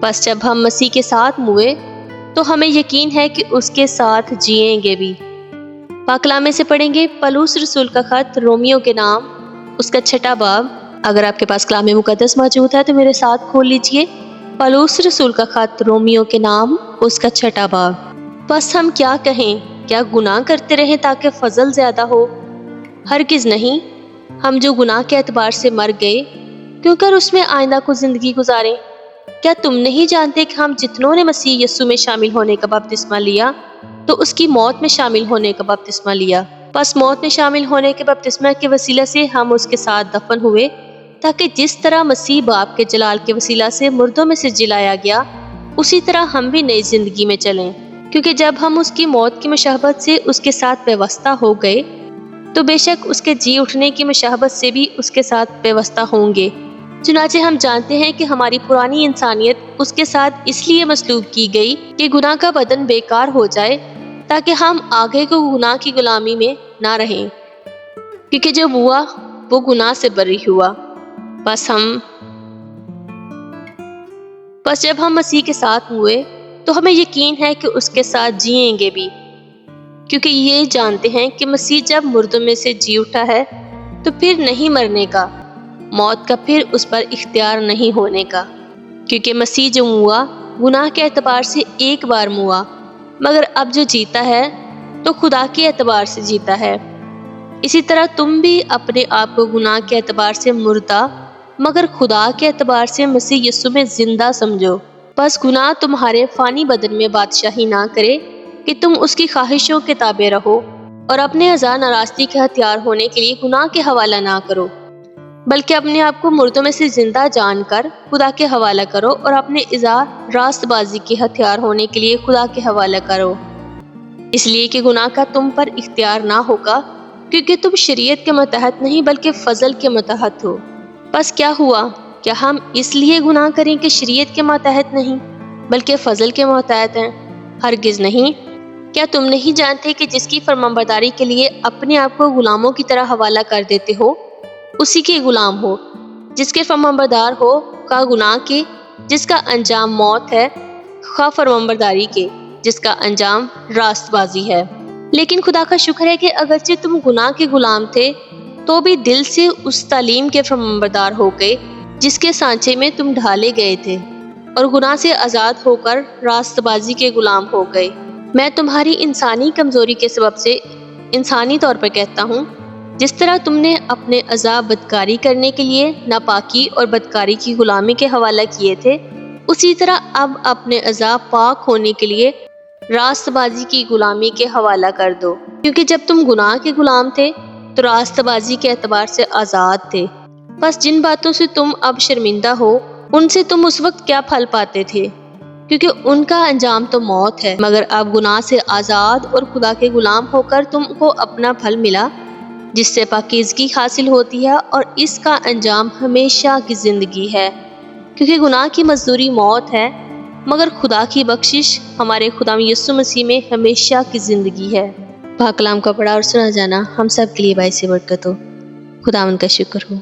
بس جب ہم مسیح کے ساتھ ہوئے تو ہمیں یقین ہے کہ اس کے ساتھ جئیں گے بھی۔ پاک کلام سے پڑھیں گے پولس رسول کا خط رومیو کے نام، اس کا 6 باب۔ اگر آپ کے پاس کلام مقدس موجود ہے تو میرے ساتھ کھول لیجئے پولس رسول کا خط رومیو کے نام، اس کا 6 باب۔ بس ہم کیا کہیں؟ کیا گناہ کرتے رہیں تاکہ فضل زیادہ ہو؟ ہرگز نہیں۔ ہم جو گناہ کے اعتبار سے مر گئے کیوں کر اس میں آئندہ کو زندگی گزاریں؟ کیا تم نہیں جانتے کہ ہم جتنوں نے مسیح یسوع میں شامل ہونے کا بپتسمہ لیا تو اس کی موت میں شامل ہونے کا بپتسمہ لیا؟ بس موت میں شامل ہونے کے بپتسمہ کے وسیلہ سے ہم اس کے ساتھ دفن ہوئے، تاکہ جس طرح مسیح باپ کے جلال کے وسیلہ سے مردوں میں سے جلایا گیا، اسی طرح ہم بھی نئی زندگی میں چلیں۔ کیونکہ جب ہم اس کی موت کی مشابہت سے اس کے ساتھ پیوستہ ہو گئے تو بے شک اس کے جی اٹھنے کی مشابہت سے بھی اس کے ساتھ پیوستہ ہوں گے۔ چنانچہ ہم جانتے ہیں کہ ہماری پرانی انسانیت اس کے ساتھ اس لیے مصلوب کی گئی کہ گناہ کا بدن بیکار ہو جائے، تاکہ ہم آگے کو گناہ کی غلامی میں نہ رہیں، کیونکہ جو ہوا وہ گناہ سے بری ہوا۔ بس جب ہم مسیح کے ساتھ ہوئے تو ہمیں یقین ہے کہ اس کے ساتھ جئیں گے بھی، کیونکہ یہ جانتے ہیں کہ مسیح جب مردوں میں سے جی اٹھا ہے تو پھر نہیں مرنے کا، موت کا پھر اس پر اختیار نہیں ہونے کا۔ کیونکہ مسیح جو ہوا گناہ کے اعتبار سے ایک بار ہوا، مگر اب جو جیتا ہے تو خدا کے اعتبار سے جیتا ہے۔ اسی طرح تم بھی اپنے آپ کو گناہ کے اعتبار سے مردہ مگر خدا کے اعتبار سے مسیح یسوع میں زندہ سمجھو۔ بس گناہ تمہارے فانی بدن میں بادشاہی نہ کرے کہ تم اس کی خواہشوں کے تابع رہو، اور اپنے اعضاء ناراستی کے ہتھیار ہونے کے لیے گناہ کے حوالہ نہ کرو، بلکہ اپنے آپ کو مردوں میں سے زندہ جان کر خدا کے حوالہ کرو، اور اپنے اعضاء راست بازی کے ہتھیار ہونے کے لیے خدا کے حوالہ کرو، اس لیے کہ گناہ کا تم پر اختیار نہ ہوگا، کیونکہ تم شریعت کے متحد نہیں بلکہ فضل کے متحد ہو۔ بس کیا ہوا؟ کیا ہم اس لیے گناہ کریں کہ شریعت کے ماتحت نہیں بلکہ فضل کے ماتحت ہیں؟ ہرگز نہیں۔ کیا تم نہیں جانتے کہ جس کی فرمانبرداری کے لیے اپنے آپ کو غلاموں کی طرح حوالہ کر دیتے ہو اسی کے غلام ہو؟ جس کے فرمانبردار ہو خواہ گناہ کے جس کا انجام موت ہے، خواہ فرمانبرداری کے جس کا انجام راست بازی ہے۔ لیکن خدا کا شکر ہے کہ اگرچہ تم گناہ کے غلام تھے تو بھی دل سے اس تعلیم کے فرمانبردار ہو گئے جس کے سانچے میں تم ڈھالے گئے تھے، اور گناہ سے آزاد ہو کر راست بازی کے غلام ہو گئے۔ میں تمہاری انسانی کمزوری کے سبب سے انسانی طور پر کہتا ہوں، جس طرح تم نے اپنے اعضاء بدکاری کرنے کے لیے ناپاکی اور بدکاری کی غلامی کے حوالہ کیے تھے، اسی طرح اب اپنے اعضاء پاک ہونے کے لیے راست بازی کی غلامی کے حوالہ کر دو، کیونکہ جب تم گناہ کے غلام تھے تو راست بازی کے اعتبار سے آزاد تھے۔ بس جن باتوں سے تم اب شرمندہ ہو ان سے تم اس وقت کیا پھل پاتے تھے؟ کیونکہ ان کا انجام تو موت ہے، مگر اب گناہ سے آزاد اور خدا کے غلام ہو کر تم کو اپنا پھل ملا جس سے پاکیزگی حاصل ہوتی ہے، اور اس کا انجام ہمیشہ کی زندگی ہے۔ کیونکہ گناہ کی مزدوری موت ہے، مگر خدا کی بخشش ہمارے خدا یسوع مسیح میں ہمیشہ کی زندگی ہے۔ پاک کلام کا پڑھا اور سنا جانا ہم سب کے لیے باعث برکت ہو۔ خدا ان کا شکر ہو۔